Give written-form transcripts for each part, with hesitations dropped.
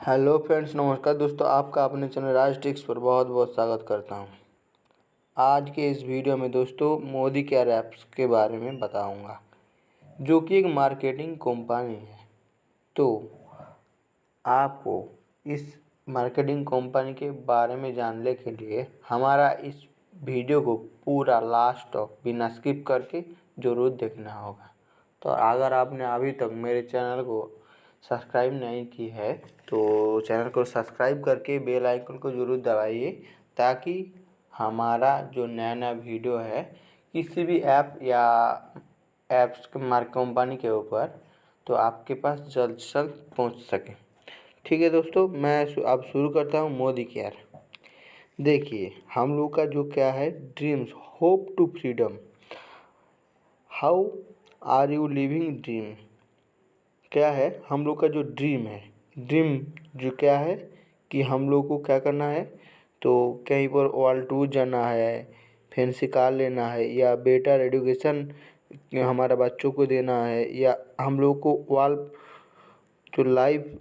Hello friends, नमस्कार दोस्तों। आपका अपने चैनल राज टिप्स पर बहुत बहुत स्वागत करता हूं। आज के इस वीडियो में दोस्तों मोदी केयर ऐप्स के बारे में बताऊंगा, जो कि एक मार्केटिंग कंपनी है। तो आपको इस मार्केटिंग कंपनी के बारे में जानने के लिए हमारा इस वीडियो को पूरा लास्ट तक बिना स्किप करके ज़रूर देखना होगा। तो अगर आपने अभी तक मेरे चैनल को सब्सक्राइब नहीं की है तो चैनल को सब्सक्राइब करके बेल आइकन को ज़रूर दबाइए, ताकि हमारा जो नया नया वीडियो है किसी भी ऐप या ऐप्स के मार्क कंपनी के ऊपर तो आपके पास जल्द से जल्द पहुँच सके। ठीक है दोस्तों, मैं अब शुरू करता हूँ मोदी केयर। देखिए, हम लोग का जो क्या है, dreams hope to freedom, how are you living dream. क्या है हम लोग का जो ड्रीम है, ड्रीम जो क्या है कि हम लोग को क्या करना है, तो कहीं पर वर्ल्ड टूर जाना है, फैंसी कार लेना है, या बेटर एजुकेशन हमारा बच्चों को देना है, या हम लोग को जो लाइफ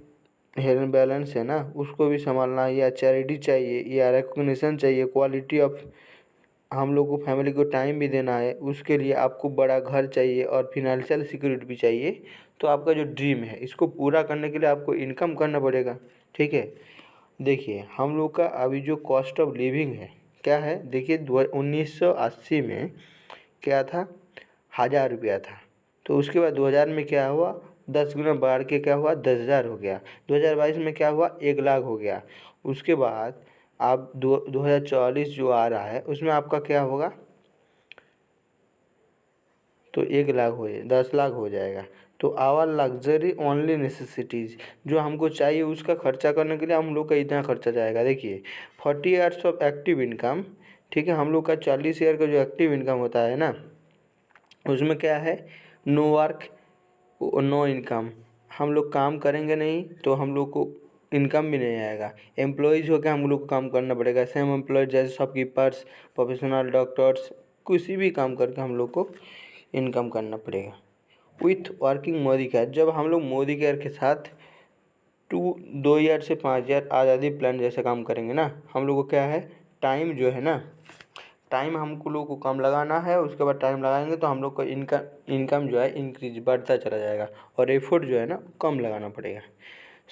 हेल्थ बैलेंस है ना उसको भी संभालना है, या चैरिटी चाहिए, या रिकॉग्निशन चाहिए, क्वालिटी ऑफ हम लोग को फैमिली को टाइम भी देना है, उसके लिए आपको बड़ा घर चाहिए और फिनेंशियल सिक्योरिटी भी चाहिए। तो आपका जो ड्रीम है इसको पूरा करने के लिए आपको इनकम करना पड़ेगा। ठीक है, देखिए हम लोग का अभी जो कॉस्ट ऑफ लिविंग है क्या है, देखिए 1980 में क्या था, 1000 रुपया था। तो उसके बाद 2000 में क्या हुआ, 10 गुना बढ़ के क्या हुआ, 10,000 हो गया। 2022 में क्या हुआ, 1 लाख हो गया। उसके बाद आप 2040 जो आ रहा है उसमें आपका क्या होगा, तो 1 लाख हो जाए, 10 लाख हो जाएगा। तो आवर लग्जरी ओनली नेसेसिटीज़, जो हमको चाहिए उसका खर्चा करने के लिए हम लोग का इतना खर्चा जाएगा। देखिए 40 ईयर्स ऑफ एक्टिव इनकम, ठीक है, हम लोग का 40 ईयर का जो एक्टिव इनकम होता है ना, उसमें क्या है, नो वर्क नो इनकम। हम लोग काम करेंगे नहीं तो हम लोग को इनकम भी नहीं आएगा। एम्प्लॉयज़ होकर हम लोग को काम करना पड़ेगा, सेम एम्प्लॉय जैसे शॉपकीपर्स, प्रोफेशनल डॉक्टर्स, किसी भी काम करके हम लोग को इनकम करना पड़ेगा। विथ वर्किंग मोदी केयर, जब हम लोग मोदी केयर के साथ 2 ईयर से 5 ईयर आज़ादी प्लान जैसे काम करेंगे ना, हम लोग को क्या है, टाइम जो है ना, टाइम हमको लोग को कम लगाना है। उसके बाद टाइम लगाएंगे तो हम लोग का इनकम जो है इंक्रीज बढ़ता चला जाएगा, और एफर्ट जो है ना कम लगाना पड़ेगा।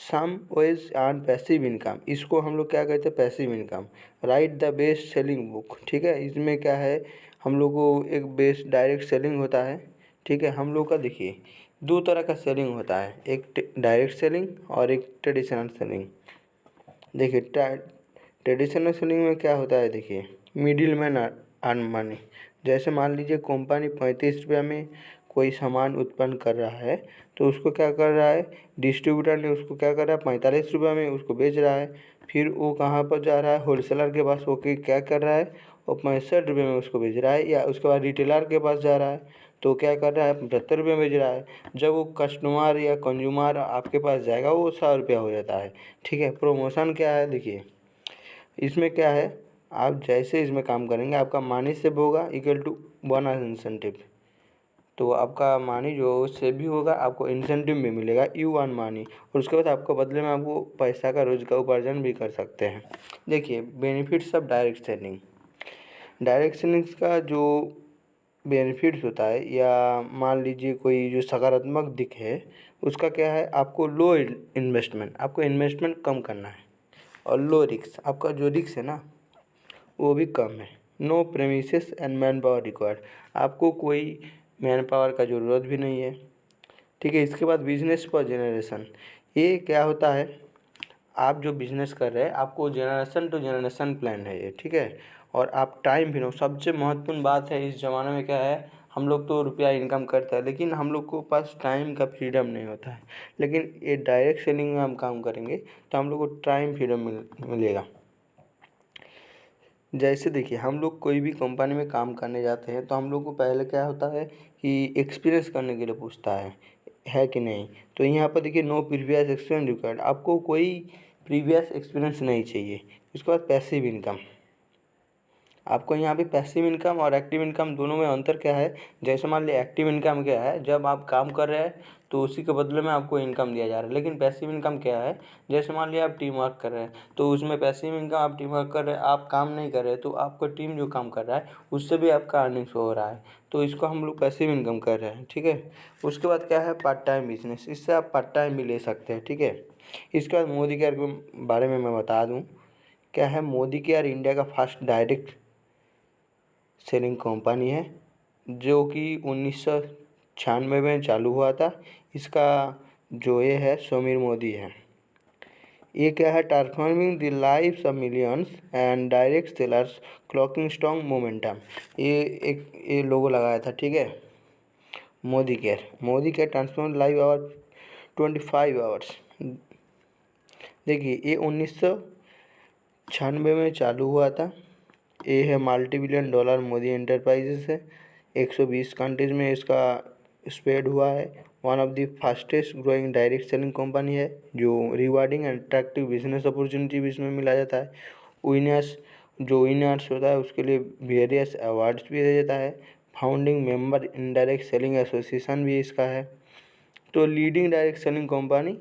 Some ways earn passive income, इसको हम लोग क्या कहते हैं, passive income. Write the best selling book, ठीक है, इसमें क्या है, हम लोग को एक बेस्ट डायरेक्ट सेलिंग होता है। ठीक है, हम लोग का देखिए 2 तरह का सेलिंग होता है, एक डायरेक्ट सेलिंग और एक ट्रेडिशनल सेलिंग। देखिए ट्रेडिशनल सेलिंग में क्या होता है, देखिए मिडिल मैन अर्न मनी। जैसे मान लीजिए कंपनी 35 रुपया में कोई सामान उत्पन्न कर रहा है, तो उसको क्या कर रहा है, डिस्ट्रीब्यूटर ने उसको क्या कर रहा है, 45 रुपया में उसको बेच रहा है। फिर वो कहाँ पर जा रहा है, होलसेलर के पास, वो क्या कर रहा है, वो 65 रुपये में उसको बेच रहा है। या उसके बाद रिटेलर के पास जा रहा है तो क्या कर रहा है, 75 रुपये में बेच रहा है। जब वो कस्टमर या कंज्यूमर आपके पास जाएगा वो 100 रुपया हो जाता है। ठीक है, प्रमोशन क्या है, देखिए इसमें क्या है, आप जैसे इसमें काम करेंगे आपका मनी सेव होगा इक्वल टू बोनस इंसेंटिव। तो आपका मनी जो सेव भी होगा, आपको इंसेंटिव भी मिलेगा, यू अर्न मनी, और उसके बाद आपको बदले में आपको पैसा का रोजगार उपार्जन भी कर सकते हैं। देखिए benefits of direct selling, direct selling का जो बेनिफिट्स होता है, या मान लीजिए कोई जो सकारात्मक दिख है उसका क्या है, आपको लो इन्वेस्टमेंट, आपको इन्वेस्टमेंट कम करना है, और लो रिस्क, आपका जो रिस्क है ना वो भी कम है। No premises and man power required, आपको कोई मैन पावर का ज़रूरत भी नहीं है। ठीक है, इसके बाद बिजनेस फॉर जनरेशन, ये क्या होता है, आप जो बिज़नेस कर रहे हैं आपको जनरेशन टू जनरेशन प्लान है ये। ठीक है, और आप टाइम भी नो, सबसे महत्वपूर्ण बात है इस ज़माने में क्या है, हम लोग तो रुपया इनकम करता है लेकिन हम लोग को पास टाइम का फ्रीडम नहीं होता है। लेकिन ये डायरेक्ट सेलिंग में हम काम करेंगे तो हम लोग को टाइम फ्रीडम मिलेगा। जैसे देखिए हम लोग कोई भी कंपनी में काम करने जाते हैं तो हम लोग को पहले क्या होता है कि एक्सपीरियंस करने के लिए पूछता है कि नहीं। तो यहाँ पर देखिए नो प्रीवियस एक्सपीरियंस रिक्वायर्ड, आपको कोई प्रीवियस एक्सपीरियंस नहीं चाहिए। उसके बाद पैसिव इनकम, आपको यहाँ पे पैसिव इनकम और एक्टिव इनकम दोनों में अंतर क्या है, जैसे मान लीजिए एक्टिव इनकम क्या है, जब आप काम कर रहे हैं तो उसी के बदले में आपको इनकम दिया जा रहा है। लेकिन पैसिव इनकम क्या है, जैसे मान लिया आप टीम वर्क कर रहे हैं, तो उसमें पैसिव इनकम, आप टीम वर्क कर रहे हैं, आप काम नहीं कर रहे, तो आपका टीम जो काम कर रहा है उससे भी आपका अर्निंग्स हो रहा है, तो इसको हम लोग पैसिव इनकम कर रहे हैं। ठीक है। उसके बाद क्या है, पार्ट टाइम बिजनेस, इससे आप पार्ट टाइम भी ले सकते हैं। ठीक है। इसके बाद मोदी केयर के बारे में मैं बता दूँ, क्या है, मोदी केयर इंडिया का फर्स्ट डायरेक्ट सेलिंग कंपनी है, जो कि 1996 में चालू हुआ था। इसका जो ये है समीर मोदी है। ये क्या है, transforming the lives of millions and direct sellers clocking strong momentum, ये लोगो लगाया था। ठीक है। Modicare transform live our 25 hours. देखिए, ये 1996 में चालू हुआ था। ये है multi billion dollar Modi enterprises है। 120 कंट्रीज़ में इसका स्प्रेड हुआ है। One of the fastest growing direct selling company है, जो rewarding and attractive business opportunity भी इसमें मिला जाता है। विनर्स होता है उसके लिए वेरियस अवार्ड्स भी दे देता है। Founding member indirect selling association भी इसका है। तो leading direct selling company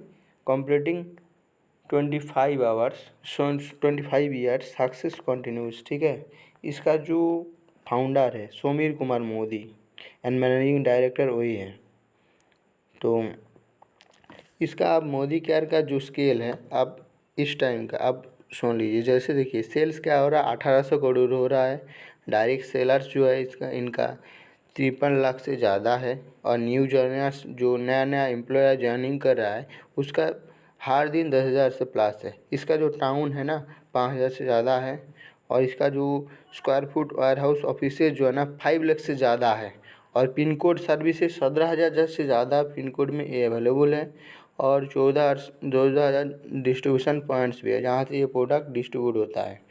completing 25 years success continuous. ठीक है। इसका जो फाउंडर है Sameer Kumar Modi and managing director वही है। तो इसका आप मोदी केयर का जो स्केल है, आप इस टाइम का आप सुन लीजिए। जैसे देखिए, सेल्स क्या हो रहा है, 1800 करोड़ हो रहा है। डायरेक्ट सेलर्स जो है इनका 53 लाख से ज़्यादा है। और न्यू जर्नर्स, जो नया एम्प्लॉयर ज्वाइनिंग कर रहा है, उसका हर दिन 10,000 से प्लस है। इसका जो टाउन है ना, 5,000 से ज़्यादा है। और इसका जो square foot warehouse offices जो है ना, 5 लाख से ज़्यादा है। और पिन कोड सर्विसेज 17,000 से ज़्यादा पिन कोड में ये अवेलेबल है। और 14,000 डिस्ट्रीब्यूशन पॉइंट्स भी है, जहाँ से ये प्रोडक्ट डिस्ट्रीब्यूट होता है।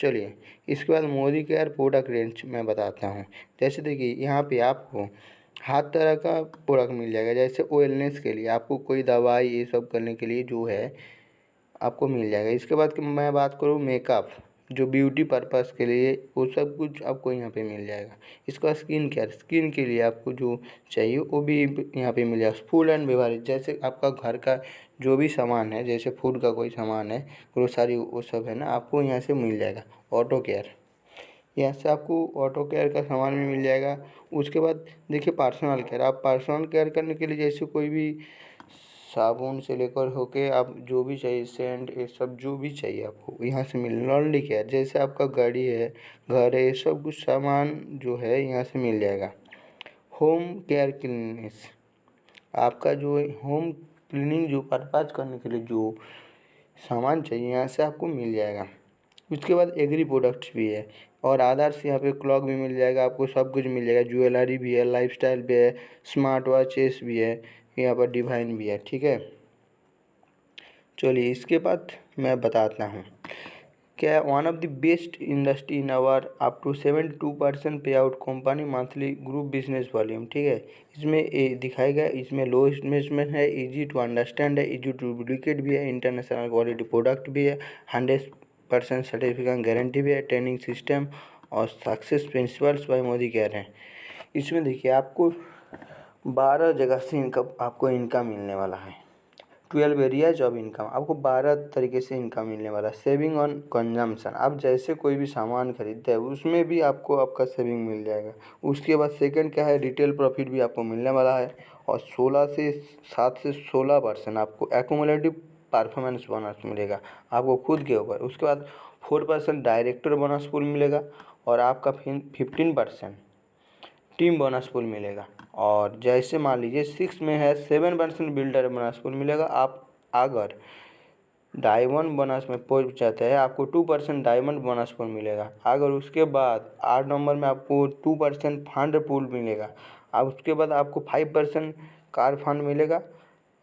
चलिए, इसके बाद मोदी केयर प्रोडक्ट रेंज मैं बताता हूँ। जैसे देखिए, यहाँ पे आपको हर तरह का प्रोडक्ट मिल जाएगा। जैसे वेलनेस के लिए आपको कोई दवाई ये सब करने के लिए जो है आपको मिल जाएगा। इसके बाद कि मैं बात करूँ मेकअप, जो ब्यूटी पर्पस के लिए, वो सब कुछ आपको यहाँ पे मिल जाएगा। इसका स्किन केयर, स्किन के लिए आपको जो चाहिए वो भी यहाँ पे मिल जाएगा। फूड एंड बेवरेज, जैसे आपका घर का जो भी सामान है, जैसे फूड का कोई सामान है, ग्रोसरी, वो सब है ना, आपको यहाँ से मिल जाएगा। ऑटो केयर, यहाँ से आपको ऑटो केयर का सामान भी मिल जाएगा। उसके बाद देखिए पर्सनल केयर, आप पर्सनल केयर करने के लिए जैसे कोई भी साबुन से लेकर होके आप जो भी चाहिए, सेंट, ये सब जो भी चाहिए आपको यहाँ से मिल। लॉन्ड्री केयर, जैसे आपका गाड़ी है, घर है, ये सब कुछ सामान जो है यहाँ से मिल जाएगा। होम केयर क्लीनिंग्स, आपका जो होम क्लीनिंग जो पर्पज करने के लिए जो सामान चाहिए यहाँ से आपको मिल जाएगा। उसके बाद एग्री प्रोडक्ट्स भी है और अदर्स, यहाँ पे क्लॉक भी मिल जाएगा आपको, सब कुछ मिल जाएगा। ज्वेलरी भी है, लाइफस्टाइल भी है, स्मार्ट वॉचेस भी है, यहाँ पर डिवाइन भी है। ठीक है। चलिए, इसके बाद मैं बताता हूँ, क्या one of the best industry in our up to 72% payout company monthly group business volume. ठीक है। इसमें ये दिखाया गया, इसमें लो इन्वेस्टमेंट है, इजी टू अंडरस्टैंड है, इजी टू डुप्लीकेट भी है, इंटरनेशनल क्वालिटी प्रोडक्ट भी है, 100% सर्टिफिकेट गारंटी भी है, ट्रेनिंग सिस्टम और सक्सेस प्रिंसिपल्स बाय मोदी कह रहे हैं। इसमें देखिए, आपको 12 जगह से आपको इनकम मिलने वाला है। 12 एरियाज ऑफ इनकम, आपको 12 तरीके से इनकम मिलने वाला है। सेविंग ऑन कंजम्पशन, आप जैसे कोई भी सामान खरीदते हैं उसमें भी आपको आपका सेविंग मिल जाएगा। उसके बाद सेकंड क्या है, रिटेल प्रॉफिट भी आपको मिलने वाला है। और 7 से 16% आपको एक्यूमुलेटिव परफॉर्मेंस बोनस मिलेगा आपको खुद के ऊपर। उसके बाद 4% डायरेक्टर बोनस पूल मिलेगा। और आपका 15% टीम बोनस पूल मिलेगा। और जैसे मान लीजिए 6 में है, 7% बिल्डर बोनस पूल मिलेगा। आप अगर डायमंड बोनस में पहुंच जाते हैं, आपको 2% डायमंड बोनस पूल मिलेगा। अगर उसके बाद 8 नंबर में आपको 2% फंड पूल मिलेगा। अब उसके बाद आपको 5% कार फंड मिलेगा।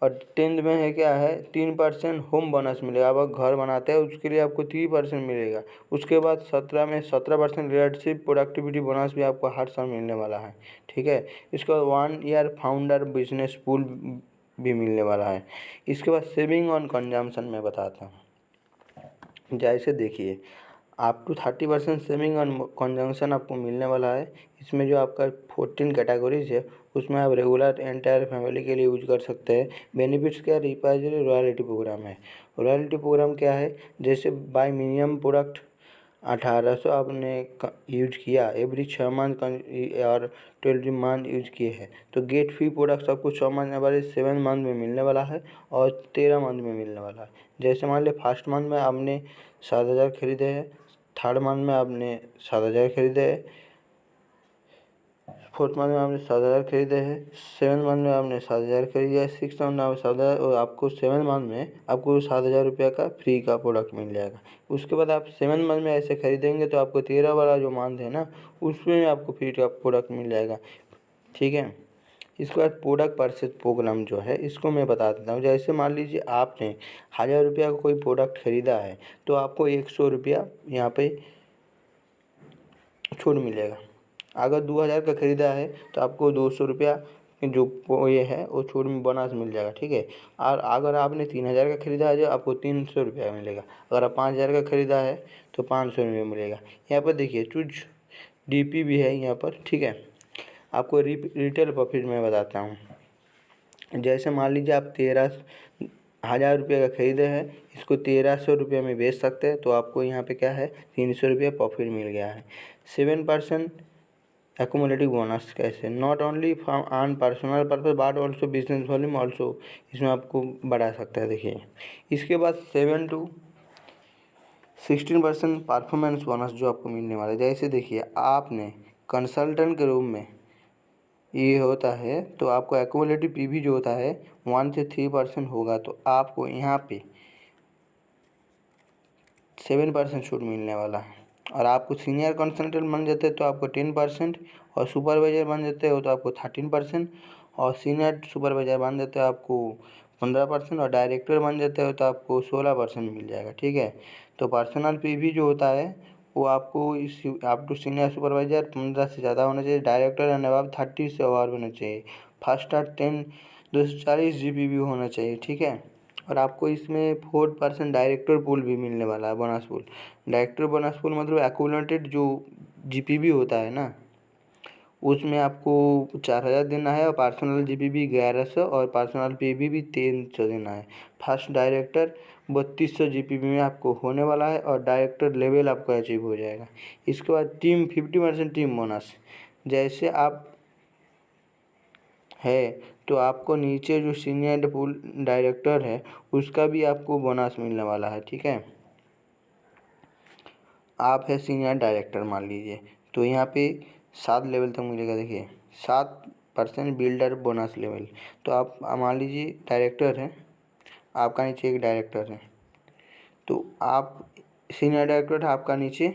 और 10th में है क्या है, 3% होम बोनस मिलेगा। अब आप घर बनाते हैं उसके लिए आपको 3% मिलेगा। उसके बाद 17 में 17% लीडरशिप प्रोडक्टिविटी बोनस भी आपको हर साल मिलने वाला है। ठीक है। इसके बाद 1 ईयर फाउंडर बिजनेस पूल भी मिलने वाला है। इसके बाद सेविंग ऑन कंजम्पशन में बताता हूँ। जैसे देखिए, आप टू 30% सेविंग ऑन कंजम्पशन आपको मिलने वाला है। इसमें जो आपका 14 कैटेगरीज है उसमें आप रेगुलर एंटायर फैमिली के लिए यूज कर सकते हैं। बेनिफिट्स क्या, रिपाइजरी रॉयल्टी प्रोग्राम है। रॉयल्टी प्रोग्राम क्या है, जैसे बाय मिनिमम प्रोडक्ट 1800 आपने यूज किया, एवरी 6 मंथ और 12 मंथ यूज किए हैं तो गेट फ्री प्रोडक्ट्स आपको 6 मंथ वाले 7 मंथ में मिलने वाला है और 13 मंथ में मिलने वाला है। जैसे मान लिया फर्स्ट मंथ में आपने 7000 खरीदे हैं, थर्ड मंथ में आपने 7000 खरीदे हैं, फोर्थ मंथ में आपने 7000 खरीदे हैं, सेवन मंथ में आपने 7000 खरीदे है, सिक्स मंथ में आपने 7000 और आपको सेवन मंथ में आपको 7000 रुपये का फ्री का प्रोडक्ट मिल जाएगा। उसके बाद आप सेवन मंथ में ऐसे खरीदेंगे तो आपको 13 वाला जो मंथ है ना उसमें आपको फ्री का प्रोडक्ट मिल जाएगा, ठीक है। इसके बाद प्रोडक्ट परचेज प्रोग्राम जो है इसको मैं बता देता हूँ। जैसे मान लीजिए आपने 1000 रुपये का कोई प्रोडक्ट खरीदा है तो आपको 100 रुपया यहाँ पे छूट मिलेगा। अगर 2000 का ख़रीदा है तो आपको 200 रुपया जो ये है वो छूट में बोनस मिल जाएगा, ठीक है। और अगर आपने 3000 का ख़रीदा है जो आपको 300 रुपया मिलेगा। अगर आप 5000 का ख़रीदा है तो 500 रुपये मिलेगा। यहाँ पर देखिए चूज डीपी भी है यहाँ पर, ठीक है। आपको रिटेल प्रॉफिट में बताता हूँ। जैसे मान लीजिए आप 13,000 रुपये का ख़रीदे हैं, इसको 1300 रुपये में बेच सकते हैं तो आपको यहाँ पे क्या है 300 रुपये प्रॉफिट मिल गया है। 7% एक्यूमुलेटिव बोनस कैसे, not only from on personal purpose but also business volume also, इसमें आपको बढ़ा सकता है। देखिए इसके बाद 7 to 16% परफॉर्मेंस बोनस जो आपको मिलने वाला है। जैसे देखिए आपने कंसल्टेंट के रूप में ये होता है तो आपको एक्यूमुलेटिव पीवी जो होता है 1 से 3% होगा तो आपको यहाँ पे 7% छूट मिलने वाला है। और आपको सीनियर कंसल्टेंट बन जाते हैं तो आपको 10% और सुपरवाइजर बन जाते हो तो आपको 13% और सीनियर सुपरवाइजर बन जाते हो आपको 15% और डायरेक्टर बन जाते हो तो आपको 16% मिल जाएगा, ठीक है। तो पर्सनल पीवी जो होता है वो आपको इस आप टू सीनियर सुपरवाइजर 15 से ज़्यादा होना चाहिए, डायरेक्टर एंड अबव 30 से ओवर होना चाहिए, फर्स्ट स्टार 240 जीपीवी होना चाहिए, ठीक है। और आपको इसमें 4% डायरेक्टर पूल भी मिलने वाला है, bonus pool. Director bonus pool मतलब एक्यूमुलेटेड जो जीपीवी होता है ना उसमें आपको 4000 देना है और पर्सनल जीपीवी 1100 और पर्सनल पीवी भी 300 देना है। फर्स्ट डायरेक्टर 3200 जीपीवी में आपको होने वाला है और डायरेक्टर लेवल आपको अचीव हो जाएगा। इसके बाद टीम 50% टीम बोनस, जैसे आप है तो आपको नीचे जो सीनियर पूल डायरेक्टर है उसका भी आपको बोनस मिलने वाला है, ठीक है। आप है सीनियर डायरेक्टर मान लीजिए तो यहाँ पे 7 लेवल तक मिलेगा। देखिए 7% बिल्डर बोनस लेवल, तो आप मान लीजिए डायरेक्टर हैं, आपका नीचे एक डायरेक्टर है तो आप सीनियर डायरेक्टर है, आपका नीचे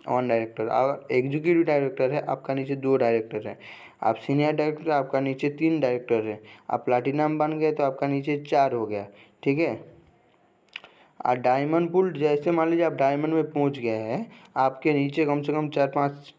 1 डायरेक्टर। अगर एग्जीक्यूटिव डायरेक्टर है आपका नीचे 2 डायरेक्टर है, आप सीनियर डायरेक्टर आपका नीचे 3 डायरेक्टर है, आप प्लाटिनम बन गए तो आपका नीचे 4 हो गया, ठीक है। और डायमंड पुल, जैसे मान लीजिए आप डायमंड में पहुंच गए हैं, आपके नीचे कम से कम 4-5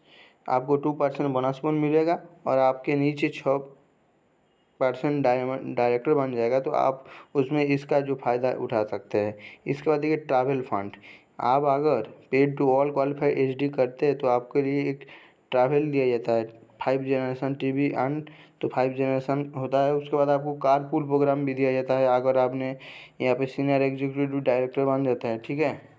आपको 2% बोनस पुल मिलेगा और आपके नीचे 6% डायमंड डायरेक्टर बन जाएगा तो आप उसमें इसका जो फ़ायदा उठा सकते हैं। इसके बाद देखिए ट्रैवल फंड, आप अगर paid to all qualified HD करते हैं तो आपके लिए एक ट्रैवल दिया जाता है 5 जनरेशन टीवी एंड तो 5 जनरेशन होता है। उसके बाद आपको कार पूल प्रोग्राम भी दिया जाता है अगर आपने यहाँ पे सीनियर एग्जीक्यूटिव डायरेक्टर बन जाता है, ठीक है।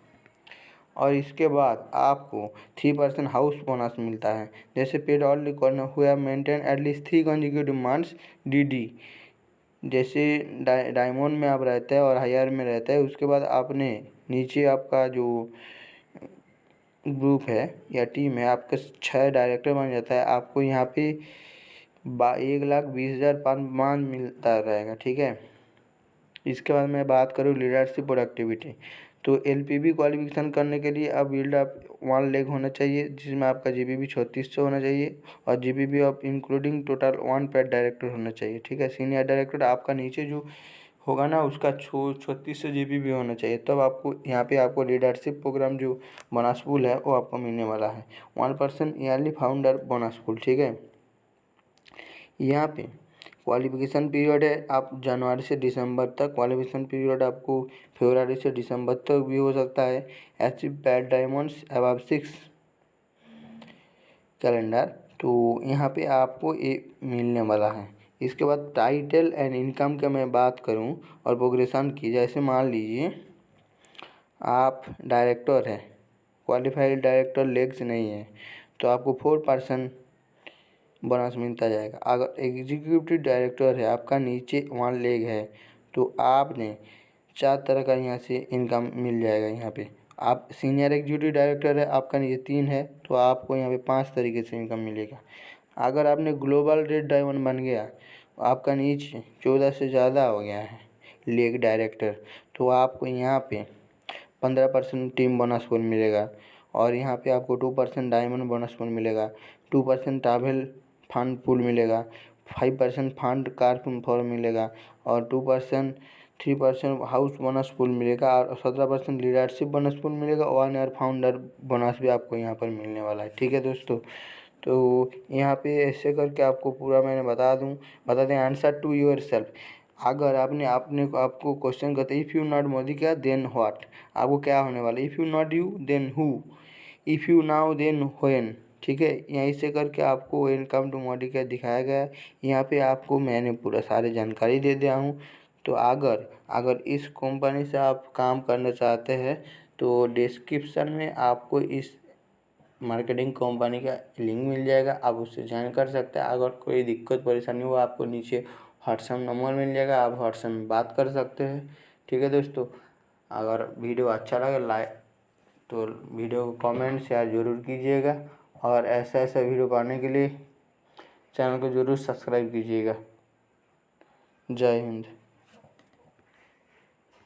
और इसके बाद आपको 3% हाउस बोनस मिलता है। जैसे पेड ऑल हुआ maintain at least 3 consecutive months DD, जैसे डायमंड में आप रहते हैं और हायर में रहते हैं उसके बाद आपने नीचे आपका जो ग्रुप है या टीम है आपका 6 डायरेक्टर बन जाता है, आपको यहाँ पे 1,20,000 पर मंथ मिलता रहेगा, ठीक है। इसके बाद मैं बात करूँ लीडरशिप प्रोडक्टिविटी, तो एलपीबी क्वालिफिकेशन करने के लिए अब बिल्ड अप 1 लेग होना चाहिए जिसमें आपका जीपीबी 3600 होना चाहिए और GPB of including total 1 paid director होना चाहिए, ठीक है। सीनियर डायरेक्टर आपका नीचे जो होगा ना उसका 3600 जीपीबी होना चाहिए, तब आपको यहाँ पे आपको लीडरशिप प्रोग्राम जो बोनस पूल है वो आपको मिलने वाला है 1% ईयरली फाउंडर बोनस पूल, ठीक है। यहाँ पे क्वालिफिकेशन पीरियड है आप जनवरी से दिसंबर तक, क्वालिफिकेशन पीरियड आपको फरवरी से दिसंबर तक भी हो सकता है। Achieve pad diamonds above 6 calendar तो यहाँ पे आपको ये मिलने वाला है। इसके बाद टाइटल एंड इनकम का मैं बात करूँ और प्रोग्रेशन की, जैसे मान लीजिए आप डायरेक्टर हैं, क्वालिफाइड डायरेक्टर लेग्स नहीं है तो आपको 4% बोनस मिलता जाएगा। अगर एग्जीक्यूटिव डायरेक्टर है, आपका नीचे 1 लेग है तो आपने 4 तरह का यहाँ से इनकम मिल जाएगा। यहाँ पे आप सीनियर एग्जीक्यूटिव डायरेक्टर है, आपका नीचे 3 है तो आपको यहाँ पे 5 तरीके से इनकम मिलेगा। अगर आपने ग्लोबल रेड डायमंड बन गया, आपका नीचे 14 से ज़्यादा हो गया है लेग डायरेक्टर, तो आपको यहाँ पे 15% टीम बोनस पूल मिलेगा और यहाँ पे आपको 2% डायमंड बोनस पूल मिलेगा, 2% ट्रैवल फंड पूल मिलेगा, 5% फंड कार फॉर्म मिलेगा और 3% हाउस बोनस पूल मिलेगा और 17% लीडरशिप बोनस पूल मिलेगा। 1 ईयर फाउंडर बोनस भी आपको यहाँ पर मिलने वाला है। ठीक है दोस्तों, तो यहाँ पे ऐसे करके आपको पूरा मैंने बता दें आंसर टू योर सेल्फ। अगर आपको क्वेश्चन कहते हैं इफ़ यू नॉट मोदी क्या देन व्हाट, आपको क्या होने वाला है, if you not you then who, if you now then when. ठीक है, यहीं से करके आपको वेलकम टू मोदी क्या दिखाया गया है। यहाँ पे आपको मैंने पूरा सारी जानकारी दे दिया हूँ। तो अगर इस कंपनी से आप काम करना चाहते हैं तो डिस्क्रिप्शन में आपको इस मार्केटिंग कंपनी का लिंक मिल जाएगा, आप उससे ज्वाइन कर सकते हैं। अगर कोई दिक्कत परेशानी हो आपको नीचे व्हाट्सएप नंबर मिल जाएगा, आप व्हाट्सएप में बात कर सकते हैं। ठीक है दोस्तों, अगर वीडियो अच्छा लगे तो वीडियो को कमेंट शेयर ज़रूर कीजिएगा और ऐसा वीडियो पाने के लिए चैनल को ज़रूर सब्सक्राइब कीजिएगा। जय हिंद।